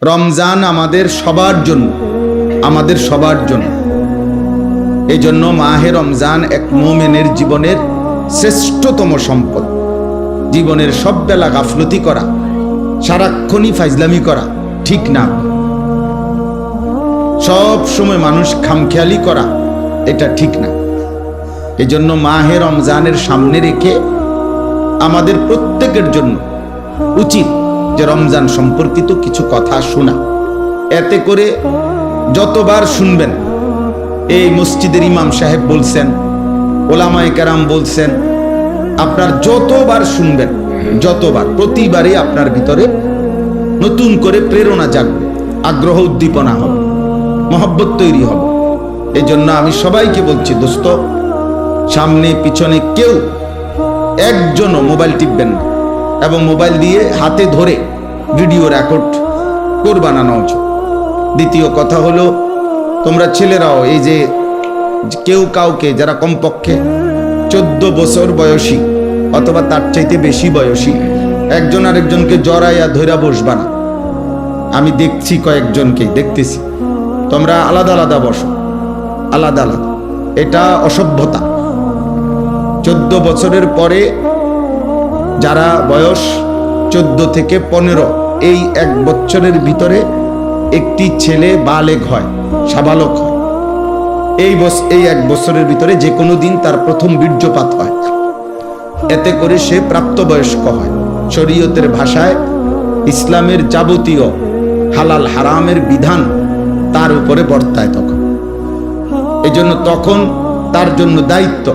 রমজান আমাদের সবার জন্য, আমাদের সবার জন্য। এই জন্য মাহে রমজান এক মুমিনের জীবনের শ্রেষ্ঠতম সম্পদ। জীবনের সব বেলা গাফলতি করা, সারাক্ষণই ফাইজলামি করা ঠিক না। সব সময় মানুষ খামখেয়ালি করা এটা ঠিক না। এই জন্য মাহে রমজানের সামনে রেখে আমাদের প্রত্যেকের জন্য উচিত যে রমজান সম্পর্কিত কিছু কথা শোনা। এতে করে যতবার শুনবেন, এই মসজিদের ইমাম সাহেব বলছেন, ওলামায়ে কেরাম বলছেন, আপনার যতবার শুনবেন, যতবার, প্রতিবারে আপনার ভিতরে নতুন করে প্রেরণা জাগবে, আগ্রহ উদ্দীপনা হবে, মহব্বত তৈরি হবে। এই জন্য আমি সবাইকে বলছি, দোস্ত, সামনে পিছনে কেউ একজনও মোবাইল টিপবেন না, এবং মোবাইল দিয়ে হাতে ধরে ভিডিও রেকর্ড করবা না উচিত। দ্বিতীয় কথা হলো, তোমরা ছেলেরাও এই যে কেউ কাউকে যারা কমপক্ষে 14 বছর বয়সী অথবা তার চাইতে বেশি বয়সী, একজন আরেকজনকে জড়াইয়া ধইরা বসবা না। আমি দেখছি কয়েকজনকে, দেখতেছি, তোমরা আলাদা আলাদা বসো, আলাদা আলাদা। এটা অসভ্যতা। 14 বছরের পরে যারা বয়স 14 থেকে 15, এই 1 বছরের ভিতরে একটি ছেলে বালেগ হয়, সাবালক হয়। এই 1 বছরের ভিতরে যে কোনো দিন তার প্রথম বীর্যপাত হয়। এতে করে সে প্রাপ্তবয়স্ক হয়। শরীয়তের ভাষায় ইসলামের যাবতীয় হালাল হারামের বিধান তার উপরে বর্তায় তখন। এই জন্য তখন তার জন্য দায়িত্ব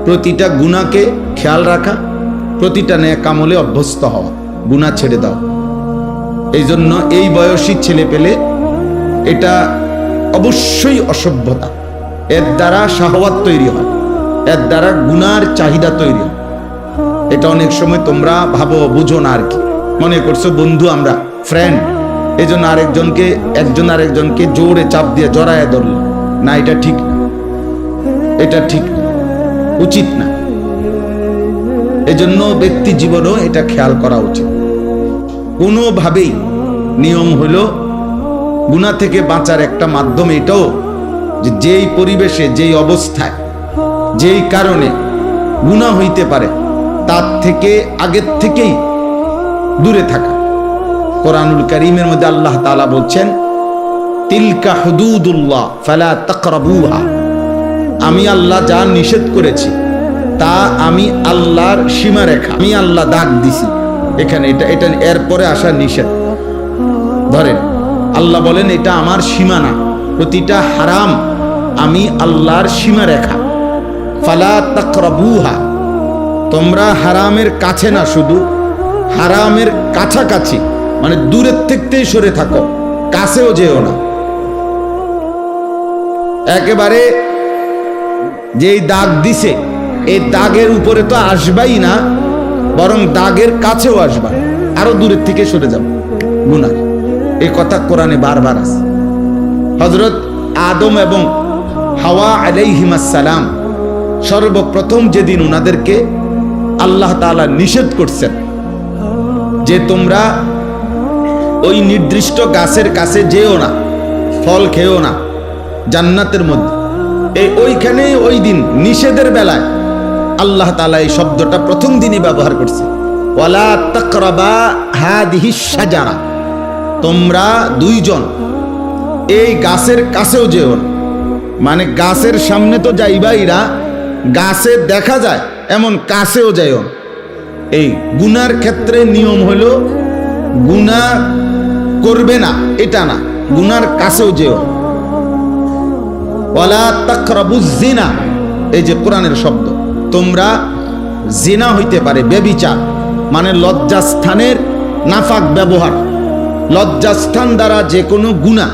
প্রতিটা গুনাহকে খেয়াল রাখা, প্রতিটা নেক আমলে অভ্যস্ত হওয়া, গুনাহ ছেড়ে দাও। এই জন্য এই বয়সী ছেলে পেলে এটা অবশ্যই অসভ্যতা। এর দ্বারা শাহওয়াত তৈরি হয়, এর দ্বারা গুনার চাহিদা তৈরি হয়। এটা অনেক সময় তোমরা ভাবো, বুঝো না আর কি, মনে করছো বন্ধু, আমরা ফ্রেন্ড, এই জন্য একজন আরেকজনকে জোরে চাপ দিয়ে জড়ায় ধরল। না, এটা ঠিক না, এটা ঠিক না, উচিত না। এজন্য ব্যক্তি জীবনেও এটা খেয়াল করা উচিত। কোনোভাবেই নিয়ম হলো গুনাহ থেকে বাঁচার একটা মাধ্যম এটাও যে যেই পরিবেশে, যেই অবস্থায়, যেই কারণে গুনাহ হইতে পারে তার থেকে আগের থেকেই দূরে থাকা। কোরআনুল কারীমের মধ্যে আল্লাহ তাআলা বলছেন, তিলকা হুদুদুল্লাহ ফালা তাকরাবুহা। আমি আল্লাহ যা নিষেধ করেছি তা আমি আল্লাহর সীমারেখা, আমি আল্লাহ দাগ দিছি এখানে, এটা এরপরে আসা নিষেধ। ধরেন আল্লাহ বলেন এটা আমার সীমানা, প্রতিটা হারাম আমি আল্লাহর সীমারেখা। ফালা তাকরাবুহা, তোমরা হারামের কাছে না, শুধু হারামের কাছাকাছি, মানে দূরের থেকেই সরে থাকো, কাছেও যেও না। একেবারে যেই দাগ দিছে এই দাগের উপরে তো আসবাই না, বরং দাগের কাছেও আসবা, আরো দূরের থেকে সরে যাও গুনাহ। এই কথা কোরআনে বারবার আছে। হযরত আদম এবং হাওয়া আলাইহিমাস সালাম সর্বপ্রথম যেদিন উনাদেরকে আল্লাহ তাআলা নিষেধ করছেন যে তোমরা ওই নির্দিষ্ট গাছের কাছে যেও না, ফল খেও না জান্নাতের মধ্যে, ওইখানে ওই দিন নিষেধের বেলায় আল্লাহ তাআলা এই শব্দটা প্রথম দিনই ব্যবহার করছে, ওয়ালা তাকরাবা হাদিহিস শাজারা, তোমরা দুইজন এই গাছের কাছেও যেও না। মানে গাছের সামনে তো যাইবাই না, গাছে দেখা যায় এমন কাছেও যাইও না। এই গুনার ক্ষেত্রে নিয়ম হলো গুনাহ করবে না এটা না, গুনার কাছেও যেও। ওয়ালা তাকরাবুজ জিনা, এই যে কোরআনের শব্দ, তোমরা জিনা হইতে পারে, ব্যভিচার মানে লজ্জাস্থানের নাফাক ব্যবহার, লজ্জাস্থান দ্বারা যে কোনো গুনাহ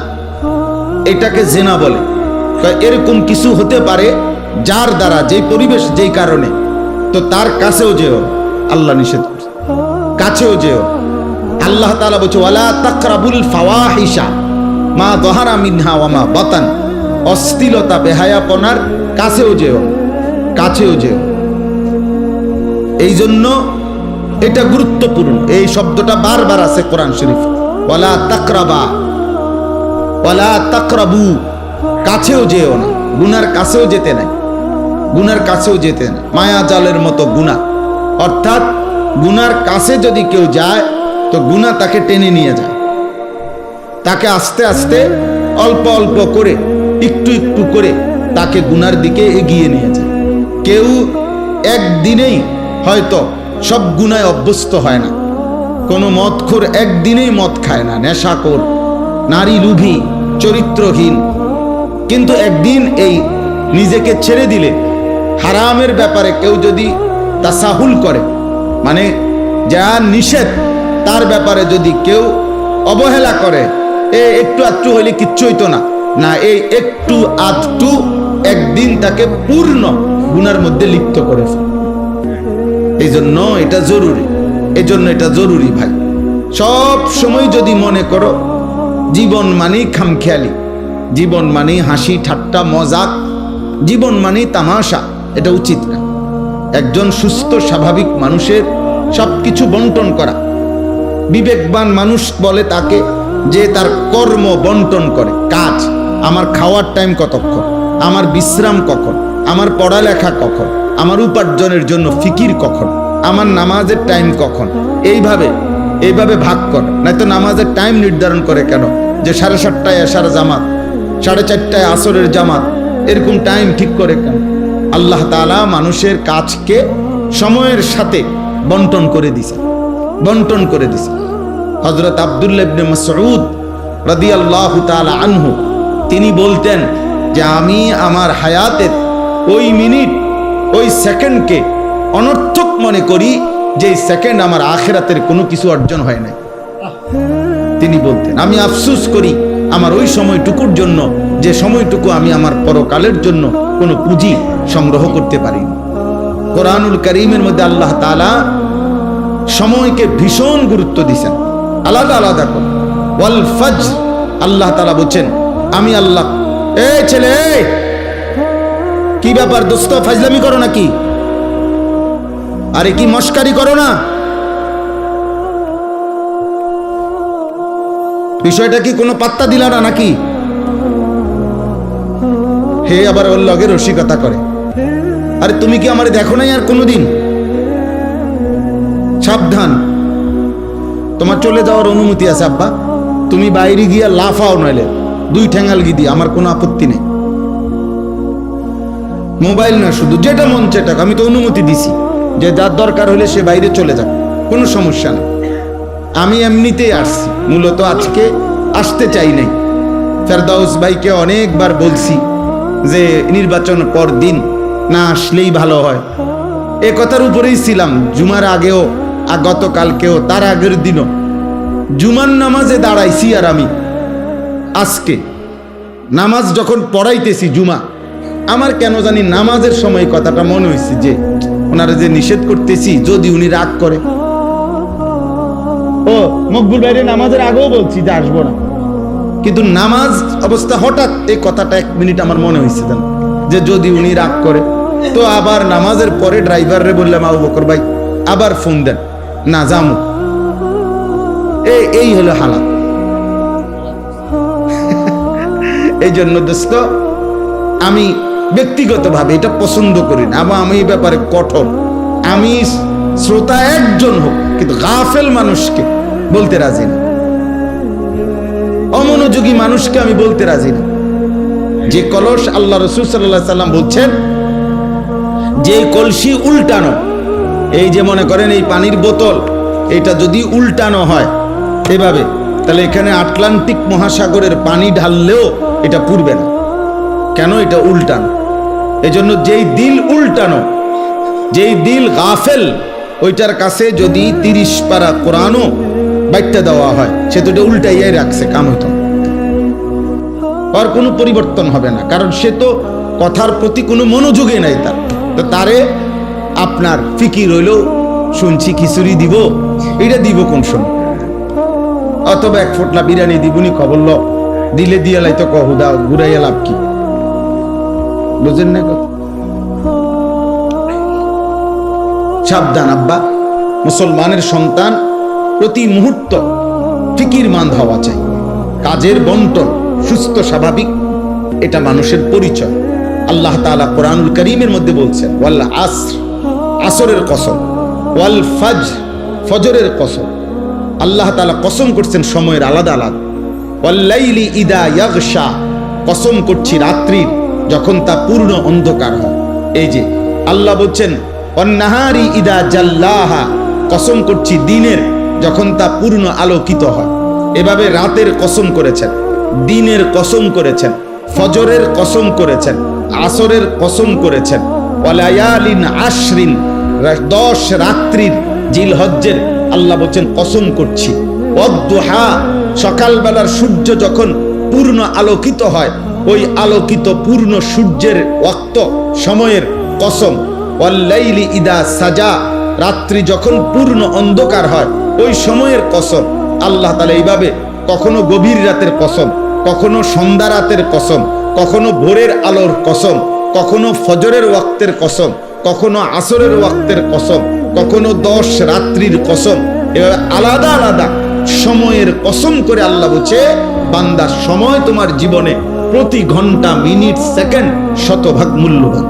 এটাকে জিনা বলে। এরকম কিছু হতে পারে যার দ্বারা, যেই পরিবেশ, যেই কারণে, তো তার কাছেও যেও, আল্লাহ নিষেধ করছে, কাছেও যেও। আল্লাহ তাআলা বলছে ওয়ালা তাকরাবুল ফাওয়াহিশা মা যাহারা মিনহা ওয়া মা বাতান, অশ্লীলতা বেহায়াপনার কাছেও যেও, কাছেও যেও। এই জন্য এটা গুরুত্বপূর্ণ। এই শব্দটা বারবার আছে কোরআন শরীফ, ওয়ালা তাকরাবা ওয়ালা তাকরাবু, কাছেও যেও না, গুনার কাছেও যেতে নাই, গুনার কাছেও যেতে না। মায়া জালের মতো গুনাহ, অর্থাৎ গুনার কাছে যদি কেউ যায় তো গুনাহ তাকে টেনে নিয়ে যায়, তাকে আস্তে আস্তে অল্প অল্প করে একটু একটু করে তাকে গুনার দিকে এগিয়ে নিয়ে যায়। কেউ একদিনেই হয়তো সব গুনায় অভ্যস্ত হয় না। কোনো মদখোর একদিনেই মদ খায় না, নেশাখোর, নারী লোভী, চরিত্রহীন, কিন্তু একদিন এই নিজেকে ছেড়ে দিলে হারামের ব্যাপারে কেউ যদি তাসাহুল করে, মানে যা নিষেধ তার ব্যাপারে যদি কেউ অবহেলা করে, একটু আধটু হইলে কিচ্ছু হইতো না, না এই একটু আধটু একদিন তাকে পূর্ণ গুনার মধ্যে লিপ্ত করে ফেলে। এই জন্য এটা জরুরি, এই জন্য এটা জরুরি ভাই। সব সময় যদি মনে করো জীবন মানেই খামখেয়ালি, জীবন মানেই হাসি ঠাট্টা মজাক, জীবন মানেই তামাশা, এটা উচিত না। একজন সুস্থ স্বাভাবিক মানুষের সবকিছু বন্টন করা। বিবেকবান মানুষ বলে তাকে যে তার কর্ম বন্টন করে, কাজ, আমার খাওয়ার টাইম কতক্ষণ, আমার বিশ্রাম কখন, আমার পড়ালেখা কখন, আমার উপার্জনের জন্য ফিকির কখন, আমার নামাজের টাইম কখন, এইভাবে ভাগ কর। নয়তো নামাজের টাইম নির্ধারণ করে কেন যে 7:30টায় এশার জামাত, 4:30টায় আসরের জামাত, এরকম টাইম ঠিক করে কেন? আল্লাহ তাআলা মানুষের কাজকে সময়ের সাথে বন্টন করে দিছে, বন্টন করে দিছে। হযরত আব্দুল্লাহ ইবনে মাসউদ রাদিয়াল্লাহু তাআলা আনহু তিনি বলতেন যে আমি আমার হায়াতের ওই মিনিট, ওই সেকেন্ডকে অনর্থক মনে করি যে সেকেন্ড আমার আখিরাতের কোনো কিছু অর্জন হয় না। তিনি বলতেন আমি আফসোস করি আমার ওই সময়টুকুর জন্য, যে সময়টুকু আমি আমার পরকালের জন্য কোনো পুঁজি সংগ্রহ করতে পারি। কোরআনুল কারীমের মধ্যে আল্লাহ তাআলা সময়কে ভীষণ গুরুত্ব দিয়েছেন, আলাদা আলাদা করে। ওয়াল ফজর, আল্লাহ তাআলা বলছেন আমি আল্লাহ। এই ছেলে, কি ব্যাপার দোস্ত, ফাজলামি করো নাকি? আরে কি মস্কারি করো না? বিষয়টা কি কোনো পাত্তা দিলা না নাকি? হে আবার ওর লগে রসিকতা করে। আরে তুমি কি আমারে দেখো নাই আর কোনোদিন? সাবধান, তোমার চলে যাওয়ার অনুমতি আছে আব্বা, তুমি বাইরে গিয়া লাফাও, নইলে 2 ঠ্যাঙ্গাল গিয়ে দিয়ে আমার কোনো আপত্তি নেই। মোবাইল না, শুধু যেটা মন চেটাক, আমি তো অনুমতি দিছি যে যার দরকার হলে সে বাইরে চলে যাক, কোনো সমস্যা নেই। আমি এমনিতেই আসছি, মূলত আজকে আসতে চাই নাই। ফেরদাউস ভাইকে অনেকবার বলছি যে নির্বাচন পর দিন না আসলেই ভালো হয়, এ কথার উপরেই ছিলাম। জুমার আগেও, গতকালকেও, তার আগের দিনও জুমার নামাজে দাঁড়াইছি। আর আমি আজকে নামাজ যখন পড়াইতেছি জুমা, আমার কেন জানি নামাজের সময় কথাটা মনে হয়েছে যে ওনারা যে নিষেধ করতেছি, যদি উনি রাগ করে। ও মকবুল ভাইরে নামাজের আগেও বলছি যে আসবো না, কিন্তু নামাজ অবস্থা হঠাৎ এই কথাটা 1 মিনিট আমার মনে হয়েছে যে যদি উনি রাগ করে। তো আবার নামাজের পরে ড্রাইভাররে বললাম আবু বকর ভাই আবার ফোন দেন, না যামু। এই হলো হালাত। এই জন্য দোস্ত আমি ব্যক্তিগতভাবে এটা পছন্দ করি না, আমি এই ব্যাপারে কঠোর। আমি শ্রোতা একজন হোক, কিন্তু গাফেল মানুষকে বলতে রাজি না, অমনোযোগী মানুষকে আমি বলতে রাজি না। যে কলস, আল্লাহ রাসূল সাল্লাল্লাহু আলাইহি সাল্লাম বলছেন যে কলসি উল্টানো, এই যে মনে করেন এই পানির বোতল, এটা যদি উল্টানো হয় এভাবে, তাহলে এখানে আটলান্টিক মহাসাগরের পানি ঢাললেও এটা পুড়বে না। কেন? এটা উল্টানো। এজন্য যেই দিল উল্টানো, যেই দিল গাফেল, ওইটার কাছে যদি 30 পারা কোরআনও বাইটটা দেওয়া হয়, সে তো এটা উল্টাইয়াই রাখছে, কাম হইতো না, আর কোনো পরিবর্তন হবে না। কারণ সে তো কথার প্রতি কোনো মনোযোগই নাই তার। তো তারে আপনার ফিকির হইল শুনছি খিচুড়ি দিব, এটা দিব কোন সময়, অথবা 1 ফোঁটলা বিরিয়ানি দিবনি, খবর ল দিলে দিয়ে লাই তো কহুদা ঘুরাইয়া লাভ কি? বুঝেন না? সাবধান আব্বা, মুসলমানের সন্তান প্রতি মুহূর্ত ফিকিরমান্দ হওয়া চাই, কাজের বন্টন সুস্থ স্বাভাবিক, এটা মানুষের পরিচয়। আল্লাহ তাআলা কোরআনুল কারীমের মধ্যে বলছেন ওয়াল আসর, আসরের কসম, ওয়াল ফজর, ফজরের কসম। আল্লাহ তাআলা কসম করছেন সময়ের আলাদা আলাদা। ওয়াল লাইলি ইদা ইয়াগশা, কসম করছি রাত্রির যখন তা পূর্ণ অন্ধকার হয়। এই যে আল্লাহ বলছেন ওয়ান নাহারি ইদা জাল্লাহা, কসম করছি দিনের যখন তা পূর্ণ আলোকিত হয়। এভাবে রাতের কসম করেছেন, দিনের কসম করেছেন, ফজরের কসম করেছেন, আসরের কসম করেছেন। ওয়ালায়ালিন আশরিন, 10 রাত্রির জিলহজ্জের আল্লাহ বলছেন কসম করছি। ওয়াদ্দুহা, সকালবেলার সূর্য যখন পূর্ণ আলোকিত হয়, ওই আলোকিত পূর্ণ সূর্যের ওয়াক্ত সময়ের কসম। ওয়াল্লাইলি ইদা সাজা, রাত্রি যখন পূর্ণ অন্ধকার হয় ওই সময়ের কসম। আল্লাহ তাআলা এইভাবে কখনো গভীর রাতের কসম, কখনো সন্ধ্যা রাতের কসম, কখনো ভোরের আলোর কসম, কখনো ফজরের ওয়াক্তের কসম, কখনো আসরের ওয়াক্তের কসম, কখনো 10 রাত্রির কসম। এভাবে আলাদা আলাদা সময়ের কসম করে আল্লাহ বলছে বান্দা সময় তোমার জীবনে প্রতি ঘন্টা মিনিট সেকেন্ড শতভাগ মূল্যবান,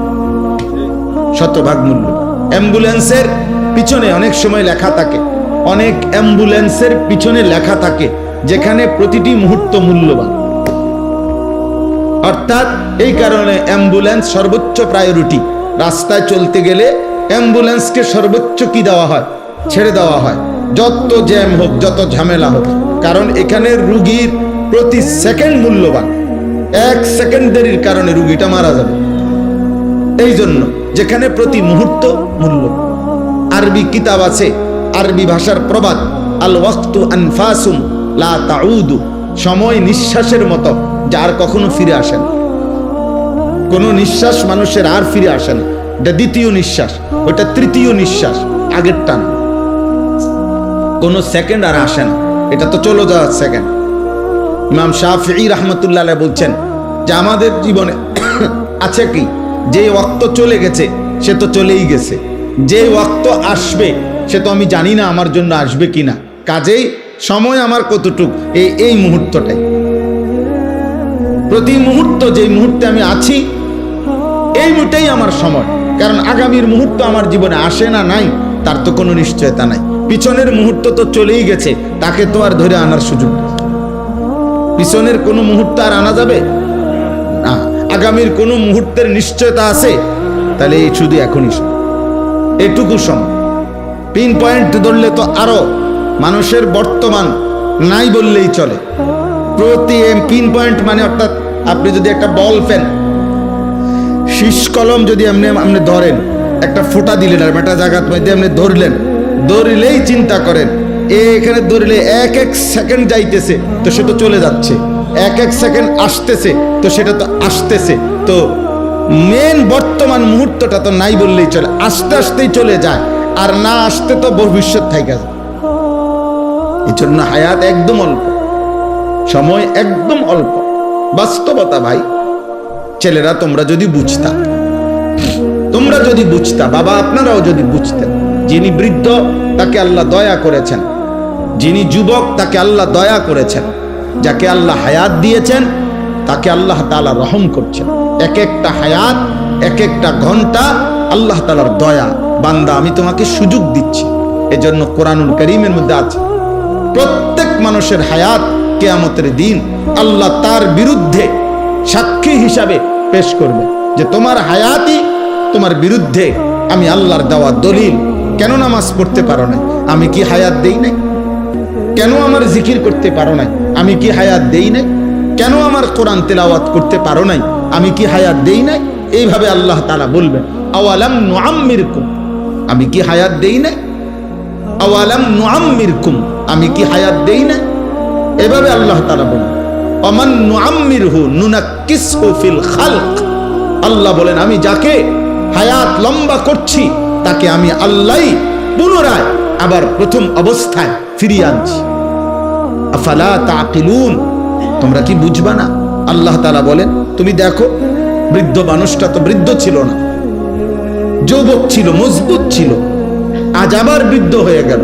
শতভাগ মূল্যবান। অ্যাম্বুলেন্সের পিছনে অনেক সময় লেখা থাকে, অনেক অ্যাম্বুলেন্সের পিছনে লেখা থাকে যেখানে প্রতিটি মুহূর্ত মূল্যবান। অর্থাৎ এই কারণে অ্যাম্বুলেন্স সর্বোচ্চ প্রায়োরিটি। রাস্তায় চলতে গেলে অ্যাম্বুলেন্সকে সর্বোচ্চ কি দেওয়া হয়? ছেড়ে দেওয়া হয়, যত জ্যাম হোক, যত ঝামেলা হোক, কারণ এখানে রুগীর প্রতি সেকেন্ড মূল্যবান। 1 সেকেন্ড দেরির কারণে রুগীটা মারা যাবে। এই জন্য যেখানে প্রতি মুহূর্ত মূল্যবান। আরবি কিতাব আছে, আরবি ভাষার প্রবাদ, আল ওয়াক্তু আনফাসুম লা তাউদু, সময় নিঃশ্বাসের মতো যার কখনো ফিরে আসে না। কোন নিঃশ্বাস মানুষের আর ফিরে আসে না। এটা দ্বিতীয় নিঃশ্বাস, ওটা তৃতীয় নিঃশ্বাস, আগেরটা না। কোন সেকেন্ড আর আসে না, এটা তো চলে যাওয়ার সেকেন্ড। ইমাম শাফিঈ রাহমাতুল্লাহ আলাইহি বলছেন যে আমাদের জীবনে আছে কি, যে ওয়াক্ত চলে গেছে সে তো চলেই গেছে, যে ওয়াক্ত আসবে সে তো আমি জানি না আমার জন্য আসবে কিনা। কাজেই সময় আমার কতটুক, এই মুহূর্তটাই, প্রতি মুহূর্ত যেই মুহূর্তে আমি আছি এই মুহূর্তেই আমার সময়। কারণ আগামীর মুহূর্ত আমার জীবনে আসে না নাই তার তো কোনো নিশ্চয়তা নাই। পিছনের মুহূর্ত তো চলেই গেছে, তাকে তো আর ধরে আনার সুযোগ নেই। পিছনের কোনো মুহূর্ত আর আনা যাবে না। আগামীর কোনো মুহূর্তের নিশ্চয়তা আছে, তাহলে এই শুধু এখনই সময়, এটুকু সময়। পিন পয়েন্ট ধরলে তো আরো, মানুষের বর্তমান নাই বললেই চলে। প্রতি পিন পয়েন্ট মানে অর্থাৎ আপনি যদি একটা বল পেন, শীষ কলম যদি আপনি ধরেন, একটা ফোঁটা দিলেন আর একটা জায়গার মধ্যে আপনি ধরলেন, ধরলেই চিন্তা করেন এখানে ধরলে 1 সেকেন্ড যাইতেছে তো সে তো চলে যাচ্ছে, 1 সেকেন্ড আসতেছে তো সেটা তো আসতেছে। তো মেন বর্তমান মুহূর্তটা তো নাই বললেই চলে, আস্তে আস্তেই চলে যায়, আর না আসতে তো ভবিষ্যৎ থেকে যায়। এই জন্য হায়াত একদম অল্প, সময় একদম অল্প, বাস্তবতা ভাই। ছেলেরা তোমরা যদি বুঝতা, তোমরা যদি বুঝতা, বাবা আপনারাও যদি বুঝতেন, যিনি বৃদ্ধ তাকে আল্লাহ দয়া করেছেন, যিনি যুবক তাকে আল্লাহ দয়া করেছেন, যাকে আল্লাহ হায়াত দিয়েছেন তাকে আল্লাহ তাআলা রহম করছেন। এক একটা হায়াত, এক একটা ঘন্টা আল্লাহ তাআলার দয়া। বান্দা আমি তোমাকে সুযোগ দিচ্ছি। এজন্য কোরআনুল কারীমের মধ্যে আছে প্রত্যেক মানুষের হায়াত কিয়ামতের দিন আল্লাহ তার বিরুদ্ধে সাক্ষী হিসাবে পেশ করবে যে তোমার হায়াতই তোমার বিরুদ্ধে আমি আল্লাহর দেওয়া দলিল। কেন নামাজ পড়তে পারো নাই? আমি কি হায়াত দেই নাই? কেন আমার জিকির করতে পারো নাই? আমি কি হায়াত দেই নাই? কেন আমার কোরআন তেলাওয়াত করতে পারো নাই? আমি কি হায়াত দেই নাই? এইভাবে আল্লাহ তাআলা বলবেন আওয়ালাম নুআম্মিরকুম, আমি কি হায়াত দেই নাই? আওয়ালাম নুআম্মিরকুম, আমি কি হায়াত দেই নাই? এভাবে আল্লাহ তাআলা বলেন অমান নুআম্মিরহু নুনাক্কিসহু ফিল খালক। আল্লাহ বলেন আমি যাকে হায়াত লম্বা করছি তাকে আমি আল্লাহ পুনরায় আবার প্রথম অবস্থায় ফিরিয়ে আনছি। আফালা তাকিলুন, তোমরা কি বুঝবা না? আল্লাহ তাআলা বলেন তুমি দেখো বৃদ্ধ মানুষটা তো বৃদ্ধ ছিল না, যুবক ছিল, মজবুত ছিল, আজ আবার বৃদ্ধ হয়ে গেল।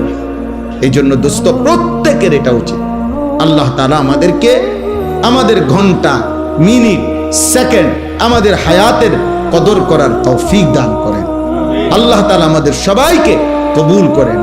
এই জন্য দোস্ত প্রত্যেকের এটা উচিত, আল্লাহ তাআলা আমাদেরকে আমাদের ঘন্টা, মিনিট, সেকেন্ড, আমাদের হায়াতের কদর করার তৌফিক দান করেন। আল্লাহ তাআলা আমাদের সবাইকে কবুল করেন।